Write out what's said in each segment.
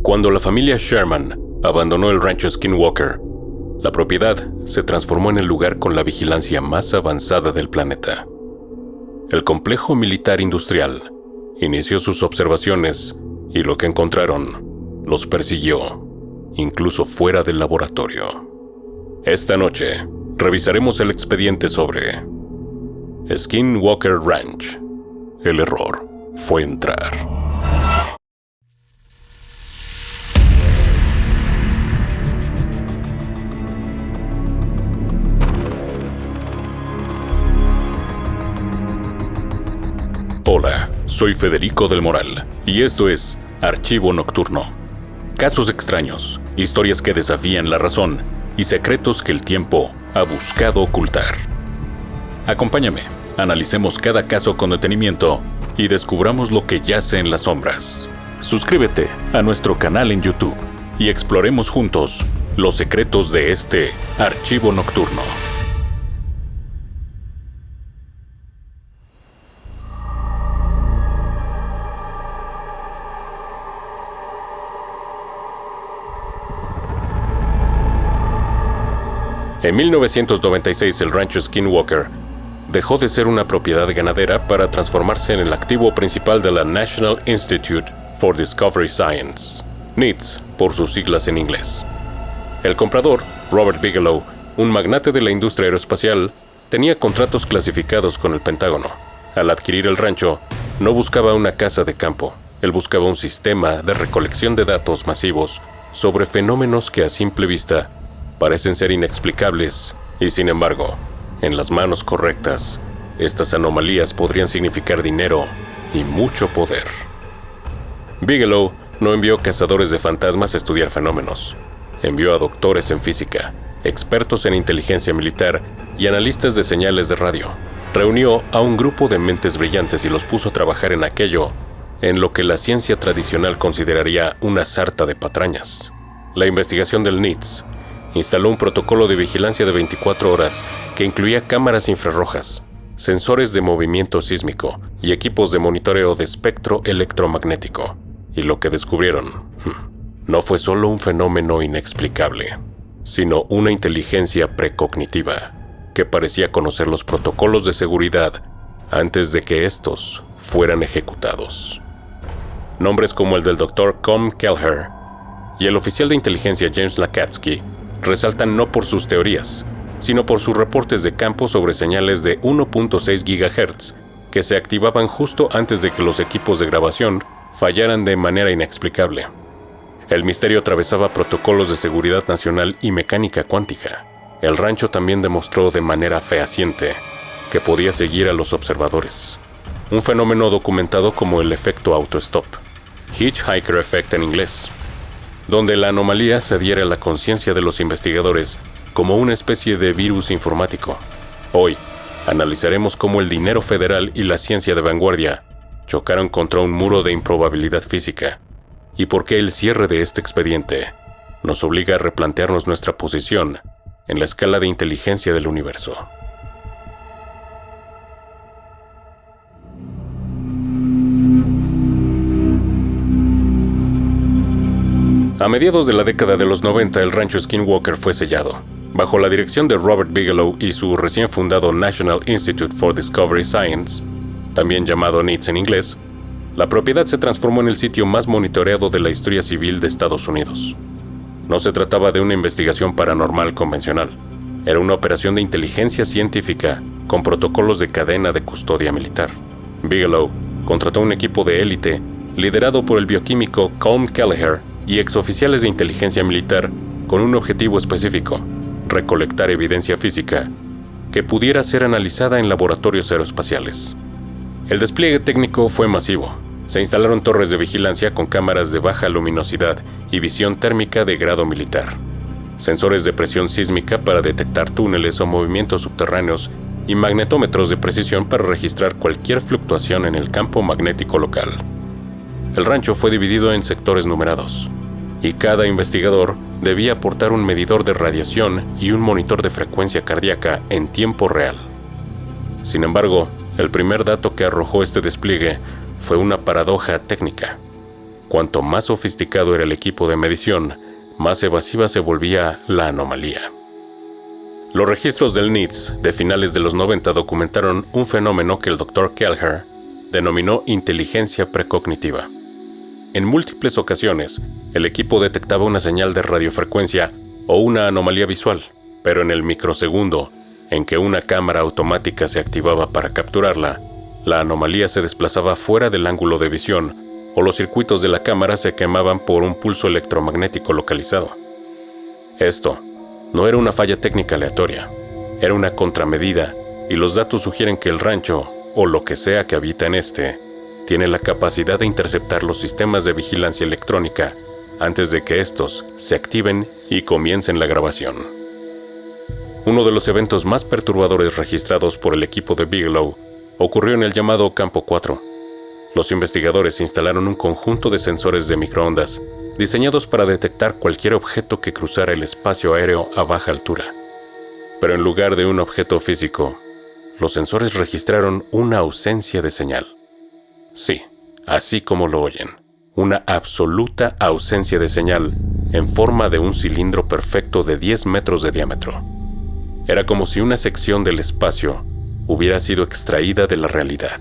Cuando la familia Sherman abandonó el rancho Skinwalker, la propiedad se transformó en el lugar con la vigilancia más avanzada del planeta. El complejo militar industrial inició sus observaciones y lo que encontraron los persiguió, incluso fuera del laboratorio. Esta noche revisaremos el expediente sobre Skinwalker Ranch. El error fue entrar. Hola, soy Federico del Moral y esto es Archivo Nocturno. Casos extraños, historias que desafían la razón y secretos que el tiempo ha buscado ocultar. Acompáñame, analicemos cada caso con detenimiento y descubramos lo que yace en las sombras. Suscríbete a nuestro canal en YouTube y exploremos juntos los secretos de este Archivo Nocturno. En 1996 el rancho Skinwalker dejó de ser una propiedad ganadera para transformarse en el activo principal de la National Institute for Discovery Science, NITS por sus siglas en inglés. El comprador, Robert Bigelow, un magnate de la industria aeroespacial, tenía contratos clasificados con el Pentágono. Al adquirir el rancho, no buscaba una casa de campo, él buscaba un sistema de recolección de datos masivos sobre fenómenos que a simple vista parecen ser inexplicables y, sin embargo, en las manos correctas, estas anomalías podrían significar dinero y mucho poder. Bigelow no envió cazadores de fantasmas a estudiar fenómenos. Envió a doctores en física, expertos en inteligencia militar y analistas de señales de radio. Reunió a un grupo de mentes brillantes y los puso a trabajar en aquello en lo que la ciencia tradicional consideraría una sarta de patrañas. La investigación del NITS instaló un protocolo de vigilancia de 24 horas que incluía cámaras infrarrojas, sensores de movimiento sísmico y equipos de monitoreo de espectro electromagnético. Y lo que descubrieron no fue solo un fenómeno inexplicable, sino una inteligencia precognitiva que parecía conocer los protocolos de seguridad antes de que estos fueran ejecutados. Nombres como el del Dr. Com Kelleher y el oficial de inteligencia James Lakatsky resaltan no por sus teorías, sino por sus reportes de campo sobre señales de 1.6 GHz que se activaban justo antes de que los equipos de grabación fallaran de manera inexplicable. El misterio atravesaba protocolos de seguridad nacional y mecánica cuántica. El rancho también demostró de manera fehaciente que podía seguir a los observadores. Un fenómeno documentado como el efecto autostop, Hitchhiker Effect en inglés, donde la anomalía se adhiere a la conciencia de los investigadores como una especie de virus informático. Hoy, analizaremos cómo el dinero federal y la ciencia de vanguardia chocaron contra un muro de improbabilidad física, y por qué el cierre de este expediente nos obliga a replantearnos nuestra posición en la escala de inteligencia del universo. A mediados de la década de los 90, el rancho Skinwalker fue sellado. Bajo la dirección de Robert Bigelow y su recién fundado National Institute for Discovery Science, también llamado NITS en inglés, la propiedad se transformó en el sitio más monitoreado de la historia civil de Estados Unidos. No se trataba de una investigación paranormal convencional. Era una operación de inteligencia científica con protocolos de cadena de custodia militar. Bigelow contrató un equipo de élite liderado por el bioquímico Com Kelleher y exoficiales de inteligencia militar con un objetivo específico: recolectar evidencia física que pudiera ser analizada en laboratorios aeroespaciales. El despliegue técnico fue masivo. Se instalaron torres de vigilancia con cámaras de baja luminosidad y visión térmica de grado militar, sensores de presión sísmica para detectar túneles o movimientos subterráneos y magnetómetros de precisión para registrar cualquier fluctuación en el campo magnético local. El rancho fue dividido en sectores numerados, y cada investigador debía aportar un medidor de radiación y un monitor de frecuencia cardíaca en tiempo real. Sin embargo, el primer dato que arrojó este despliegue fue una paradoja técnica. Cuanto más sofisticado era el equipo de medición, más evasiva se volvía la anomalía. Los registros del NITS de finales de los 90 documentaron un fenómeno que el Dr. Kelleher denominó inteligencia precognitiva. En múltiples ocasiones, el equipo detectaba una señal de radiofrecuencia o una anomalía visual, pero en el microsegundo en que una cámara automática se activaba para capturarla, la anomalía se desplazaba fuera del ángulo de visión o los circuitos de la cámara se quemaban por un pulso electromagnético localizado. Esto no era una falla técnica aleatoria, era una contramedida, y los datos sugieren que el rancho, o lo que sea que habita en este, tiene la capacidad de interceptar los sistemas de vigilancia electrónica antes de que estos se activen y comiencen la grabación. Uno de los eventos más perturbadores registrados por el equipo de Bigelow ocurrió en el llamado Campo 4. Los investigadores instalaron un conjunto de sensores de microondas diseñados para detectar cualquier objeto que cruzara el espacio aéreo a baja altura. Pero en lugar de un objeto físico, los sensores registraron una ausencia de señal. Sí, así como lo oyen, una absoluta ausencia de señal en forma de un cilindro perfecto de 10 metros de diámetro. Era como si una sección del espacio hubiera sido extraída de la realidad,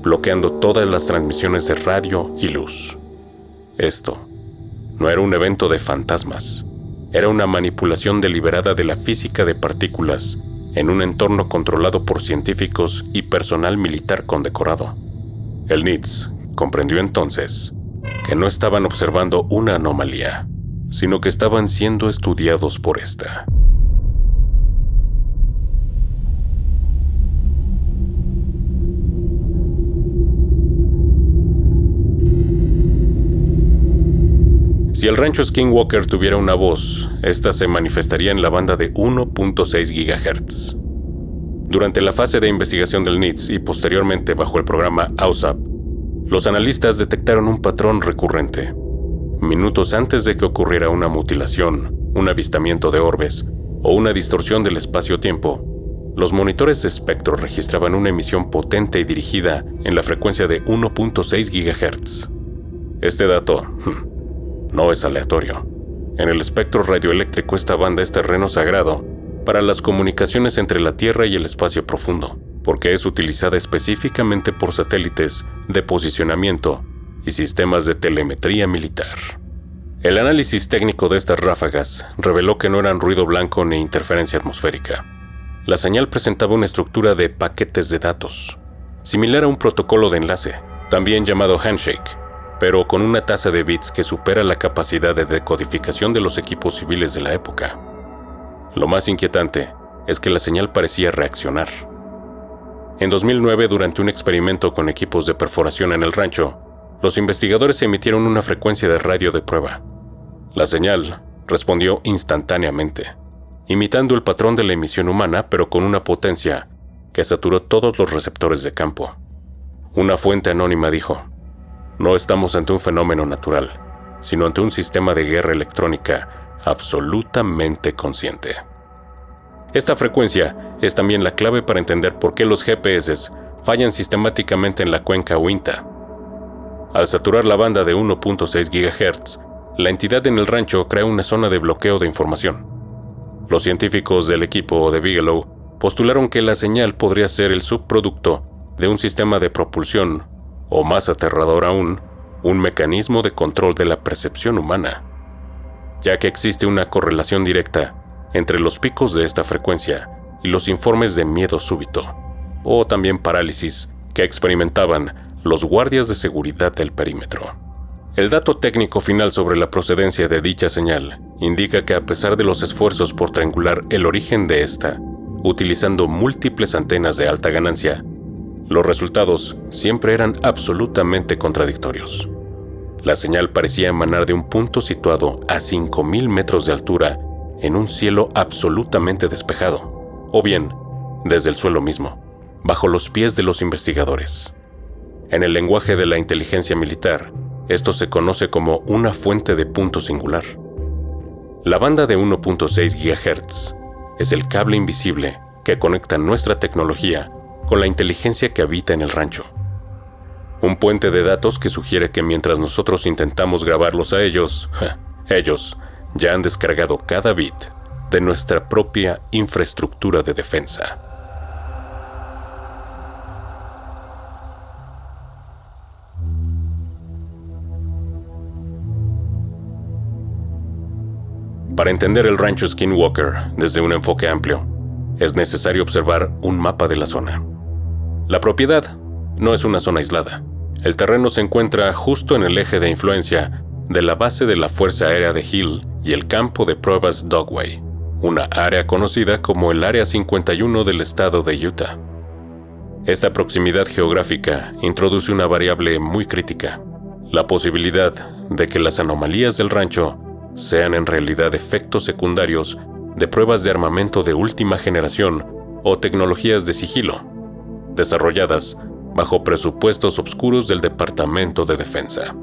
bloqueando todas las transmisiones de radio y luz. Esto no era un evento de fantasmas, era una manipulación deliberada de la física de partículas en un entorno controlado por científicos y personal militar condecorado. El NITS comprendió entonces que no estaban observando una anomalía, sino que estaban siendo estudiados por esta. Si el rancho Skinwalker tuviera una voz, esta se manifestaría en la banda de 1.6 GHz. Durante la fase de investigación del NITS y posteriormente bajo el programa AUSAP, los analistas detectaron un patrón recurrente. Minutos antes de que ocurriera una mutilación, un avistamiento de orbes o una distorsión del espacio-tiempo, los monitores de espectro registraban una emisión potente y dirigida en la frecuencia de 1.6 GHz. Este dato no es aleatorio. En el espectro radioeléctrico esta banda es terreno sagrado para las comunicaciones entre la Tierra y el espacio profundo, porque es utilizada específicamente por satélites de posicionamiento y sistemas de telemetría militar. El análisis técnico de estas ráfagas reveló que no eran ruido blanco ni interferencia atmosférica. La señal presentaba una estructura de paquetes de datos, similar a un protocolo de enlace, también llamado handshake, pero con una tasa de bits que supera la capacidad de decodificación de los equipos civiles de la época. Lo más inquietante es que la señal parecía reaccionar. En 2009, durante un experimento con equipos de perforación en el rancho, los investigadores emitieron una frecuencia de radio de prueba. La señal respondió instantáneamente, imitando el patrón de la emisión humana, pero con una potencia que saturó todos los receptores de campo. Una fuente anónima dijo: "No estamos ante un fenómeno natural, sino ante un sistema de guerra electrónica absolutamente consciente". Esta frecuencia es también la clave para entender por qué los GPS fallan sistemáticamente en la cuenca Uinta. Al saturar la banda de 1.6 GHz, la entidad en el rancho crea una zona de bloqueo de información. Los científicos del equipo de Bigelow postularon que la señal podría ser el subproducto de un sistema de propulsión, o más aterrador aún, un mecanismo de control de la percepción humana, ya que existe una correlación directa entre los picos de esta frecuencia y los informes de miedo súbito, o también parálisis, que experimentaban los guardias de seguridad del perímetro. El dato técnico final sobre la procedencia de dicha señal indica que a pesar de los esfuerzos por triangular el origen de esta, utilizando múltiples antenas de alta ganancia, los resultados siempre eran absolutamente contradictorios. La señal parecía emanar de un punto situado a 5.000 metros de altura en un cielo absolutamente despejado, o bien desde el suelo mismo, bajo los pies de los investigadores. En el lenguaje de la inteligencia militar, esto se conoce como una fuente de punto singular. La banda de 1.6 GHz es el cable invisible que conecta nuestra tecnología con la inteligencia que habita en el rancho. Un puente de datos que sugiere que mientras nosotros intentamos grabarlos a ellos, ellos ya han descargado cada bit de nuestra propia infraestructura de defensa. Para entender el rancho Skinwalker desde un enfoque amplio, es necesario observar un mapa de la zona. La propiedad no es una zona aislada. El terreno se encuentra justo en el eje de influencia de la base de la Fuerza Aérea de Hill y el campo de pruebas Dogway, una área conocida como el Área 51 del estado de Utah. Esta proximidad geográfica introduce una variable muy crítica: la posibilidad de que las anomalías del rancho sean en realidad efectos secundarios de pruebas de armamento de última generación o tecnologías de sigilo, desarrolladas bajo presupuestos obscuros del Departamento de Defensa.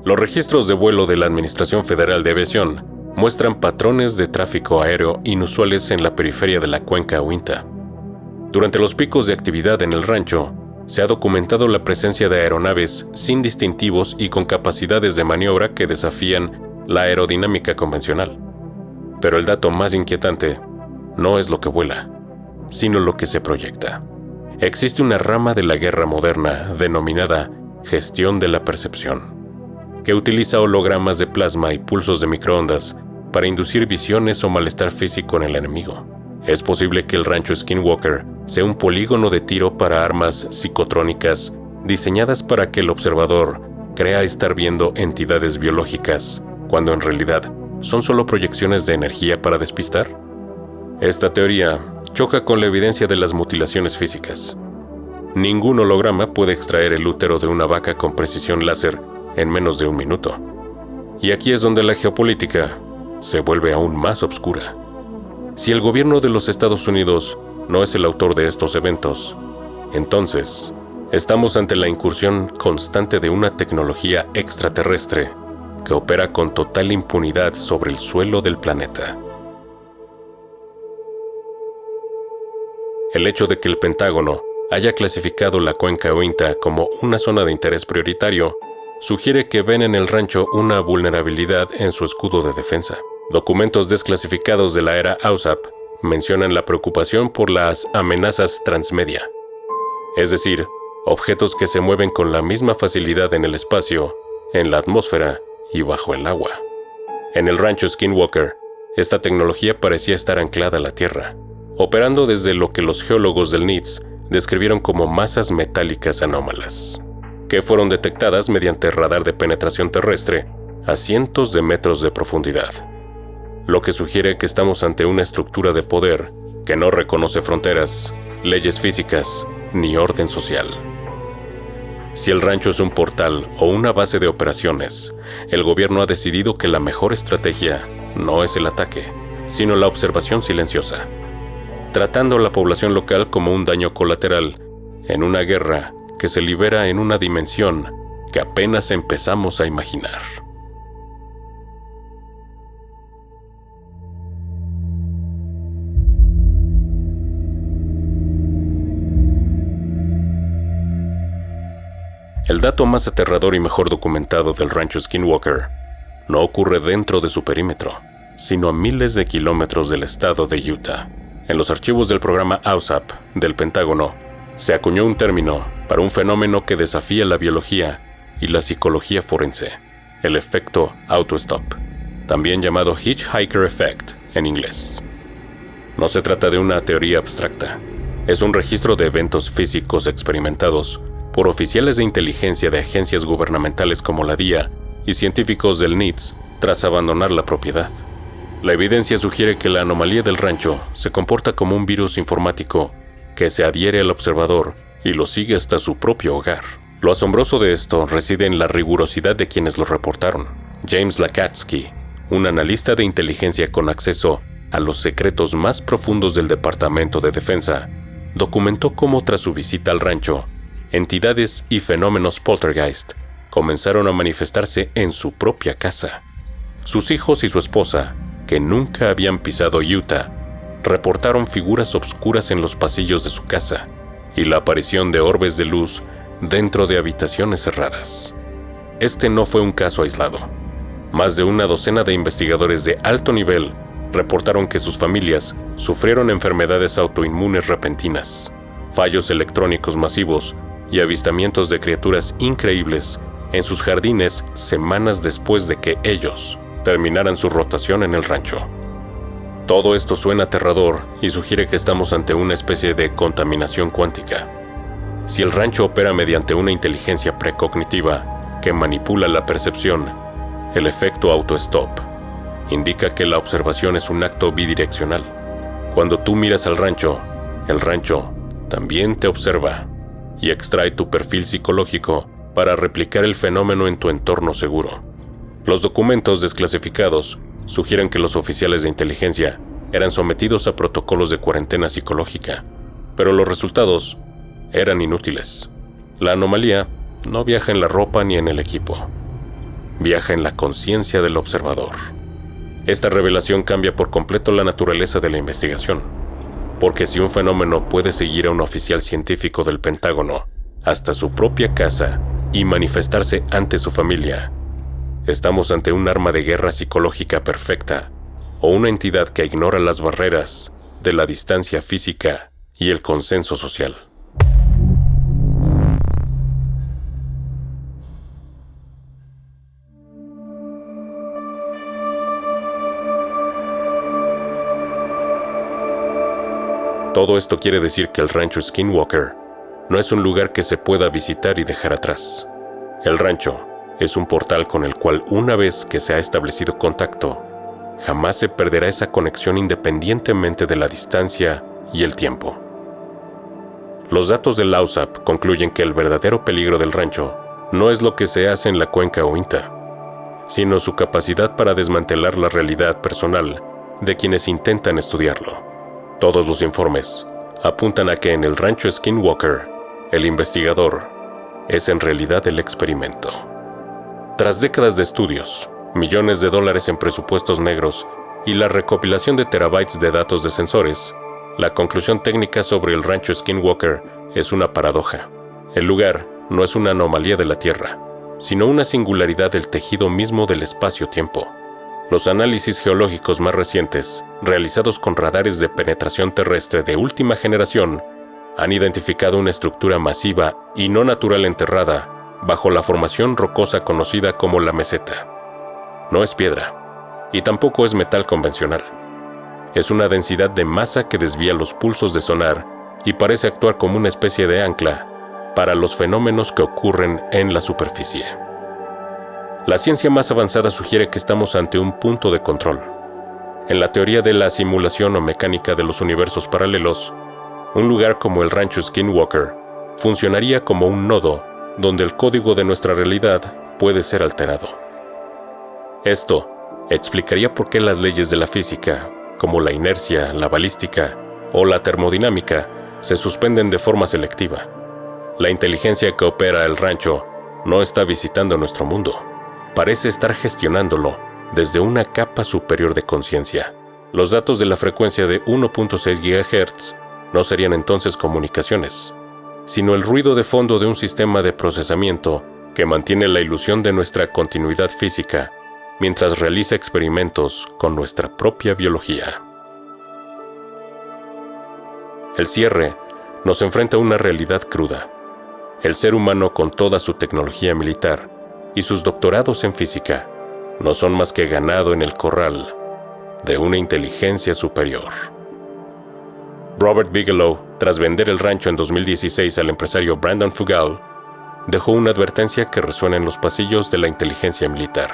Los registros de vuelo de la Administración Federal de Aviación muestran patrones de tráfico aéreo inusuales en la periferia de la cuenca Uinta. Durante los picos de actividad en el rancho, se ha documentado la presencia de aeronaves sin distintivos y con capacidades de maniobra que desafían la aerodinámica convencional. Pero el dato más inquietante no es lo que vuela, sino lo que se proyecta. Existe una rama de la guerra moderna denominada gestión de la percepción, que utiliza hologramas de plasma y pulsos de microondas para inducir visiones o malestar físico en el enemigo. Es posible que el rancho Skinwalker sea un polígono de tiro para armas psicotrónicas diseñadas para que el observador crea estar viendo entidades biológicas, cuando en realidad son solo proyecciones de energía para despistar. Esta teoría choca con la evidencia de las mutilaciones físicas. Ningún holograma puede extraer el útero de una vaca con precisión láser en menos de un minuto. Y aquí es donde la geopolítica se vuelve aún más oscura. Si el gobierno de los Estados Unidos no es el autor de estos eventos, entonces estamos ante la incursión constante de una tecnología extraterrestre que opera con total impunidad sobre el suelo del planeta. El hecho de que el Pentágono haya clasificado la cuenca Uinta como una zona de interés prioritario sugiere que ven en el rancho una vulnerabilidad en su escudo de defensa. Documentos desclasificados de la era AUSAP mencionan la preocupación por las amenazas transmedia, es decir, objetos que se mueven con la misma facilidad en el espacio, en la atmósfera y bajo el agua. En el rancho Skinwalker, esta tecnología parecía estar anclada a la Tierra, operando desde lo que los geólogos del NITS describieron como masas metálicas anómalas, que fueron detectadas mediante radar de penetración terrestre a cientos de metros de profundidad, lo que sugiere que estamos ante una estructura de poder que no reconoce fronteras, leyes físicas ni orden social. Si el rancho es un portal o una base de operaciones, el gobierno ha decidido que la mejor estrategia no es el ataque, sino la observación silenciosa, tratando a la población local como un daño colateral en una guerra que se libera en una dimensión que apenas empezamos a imaginar. El dato más aterrador y mejor documentado del rancho Skinwalker no ocurre dentro de su perímetro, sino a miles de kilómetros del estado de Utah. En los archivos del programa AUSAP del Pentágono, se acuñó un término para un fenómeno que desafía la biología y la psicología forense: el efecto autostop, también llamado Hitchhiker Effect en inglés. No se trata de una teoría abstracta, es un registro de eventos físicos experimentados por oficiales de inteligencia de agencias gubernamentales como la DIA y científicos del NITS tras abandonar la propiedad. La evidencia sugiere que la anomalía del rancho se comporta como un virus informático que se adhiere al observador y lo sigue hasta su propio hogar. Lo asombroso de esto reside en la rigurosidad de quienes lo reportaron. James Lakatsky, un analista de inteligencia con acceso a los secretos más profundos del Departamento de Defensa, documentó cómo tras su visita al rancho, entidades y fenómenos poltergeist comenzaron a manifestarse en su propia casa. Sus hijos y su esposa, que nunca habían pisado Utah, reportaron figuras obscuras en los pasillos de su casa y la aparición de orbes de luz dentro de habitaciones cerradas. Este no fue un caso aislado. Más de una docena de investigadores de alto nivel reportaron que sus familias sufrieron enfermedades autoinmunes repentinas, fallos electrónicos masivos y avistamientos de criaturas increíbles en sus jardines semanas después de que ellos terminaran su rotación en el rancho. Todo esto suena aterrador y sugiere que estamos ante una especie de contaminación cuántica. Si el rancho opera mediante una inteligencia precognitiva que manipula la percepción, el efecto auto-stop indica que la observación es un acto bidireccional. Cuando tú miras al rancho, el rancho también te observa y extrae tu perfil psicológico para replicar el fenómeno en tu entorno seguro. Los documentos desclasificados sugieren que los oficiales de inteligencia eran sometidos a protocolos de cuarentena psicológica, pero los resultados eran inútiles. La anomalía no viaja en la ropa ni en el equipo. Viaja en la conciencia del observador. Esta revelación cambia por completo la naturaleza de la investigación, porque si un fenómeno puede seguir a un oficial científico del Pentágono hasta su propia casa y manifestarse ante su familia, estamos ante un arma de guerra psicológica perfecta o una entidad que ignora las barreras de la distancia física y el consenso social. Todo esto quiere decir que el rancho Skinwalker no es un lugar que se pueda visitar y dejar atrás. El rancho es un portal con el cual, una vez que se ha establecido contacto, jamás se perderá esa conexión independientemente de la distancia y el tiempo. Los datos del AUSAP concluyen que el verdadero peligro del rancho no es lo que se hace en la cuenca Uinta, sino su capacidad para desmantelar la realidad personal de quienes intentan estudiarlo. Todos los informes apuntan a que en el rancho Skinwalker, el investigador es en realidad el experimento. Tras décadas de estudios, millones de dólares en presupuestos negros y la recopilación de terabytes de datos de sensores, la conclusión técnica sobre el rancho Skinwalker es una paradoja. El lugar no es una anomalía de la Tierra, sino una singularidad del tejido mismo del espacio-tiempo. Los análisis geológicos más recientes, realizados con radares de penetración terrestre de última generación, han identificado una estructura masiva y no natural enterrada bajo la formación rocosa conocida como la meseta. No es piedra, y tampoco es metal convencional. Es una densidad de masa que desvía los pulsos de sonar y parece actuar como una especie de ancla para los fenómenos que ocurren en la superficie. La ciencia más avanzada sugiere que estamos ante un punto de control. En la teoría de la simulación o mecánica de los universos paralelos, un lugar como el rancho Skinwalker funcionaría como un nodo donde el código de nuestra realidad puede ser alterado. Esto explicaría por qué las leyes de la física, como la inercia, la balística o la termodinámica, se suspenden de forma selectiva. La inteligencia que opera el rancho no está visitando nuestro mundo. Parece estar gestionándolo desde una capa superior de conciencia. Los datos de la frecuencia de 1.6 GHz no serían entonces comunicaciones, sino el ruido de fondo de un sistema de procesamiento que mantiene la ilusión de nuestra continuidad física mientras realiza experimentos con nuestra propia biología. El cierre nos enfrenta a una realidad cruda. El ser humano, con toda su tecnología militar y sus doctorados en física, no son más que ganado en el corral de una inteligencia superior. Robert Bigelow, tras vender el rancho en 2016 al empresario Brandon Fugal, dejó una advertencia que resuena en los pasillos de la inteligencia militar.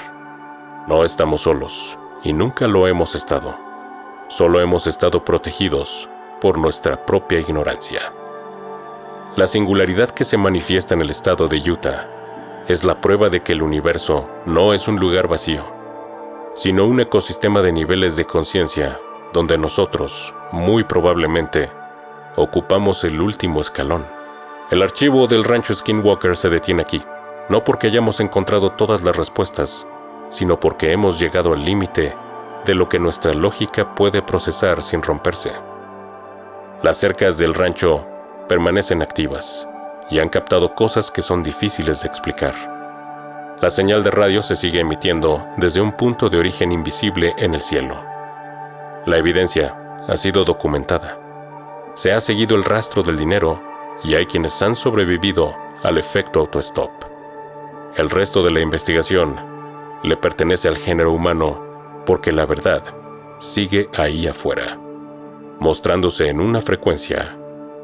No estamos solos, y nunca lo hemos estado. Solo hemos estado protegidos por nuestra propia ignorancia. La singularidad que se manifiesta en el estado de Utah es la prueba de que el universo no es un lugar vacío, sino un ecosistema de niveles de conciencia donde nosotros, muy probablemente, ocupamos el último escalón. El archivo del rancho Skinwalker se detiene aquí, no porque hayamos encontrado todas las respuestas, sino porque hemos llegado al límite de lo que nuestra lógica puede procesar sin romperse. Las cercas del rancho permanecen activas, y han captado cosas que son difíciles de explicar. La señal de radio se sigue emitiendo desde un punto de origen invisible en el cielo. La evidencia ha sido documentada. Se ha seguido el rastro del dinero y hay quienes han sobrevivido al efecto autostop. El resto de la investigación le pertenece al género humano porque la verdad sigue ahí afuera, mostrándose en una frecuencia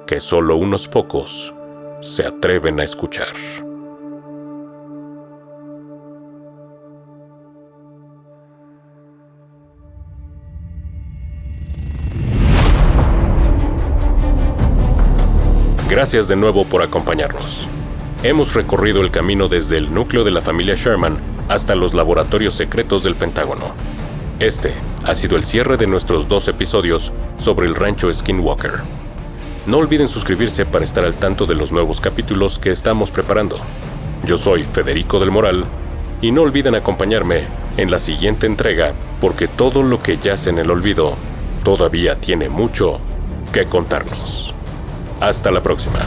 que solo unos pocos se atreven a escuchar. Gracias de nuevo por acompañarnos. Hemos recorrido el camino desde el núcleo de la familia Sherman hasta los laboratorios secretos del Pentágono. Este ha sido el cierre de nuestros 2 episodios sobre el rancho Skinwalker. No olviden suscribirse para estar al tanto de los nuevos capítulos que estamos preparando. Yo soy Federico del Moral y no olviden acompañarme en la siguiente entrega porque todo lo que yace en el olvido todavía tiene mucho que contarnos. Hasta la próxima.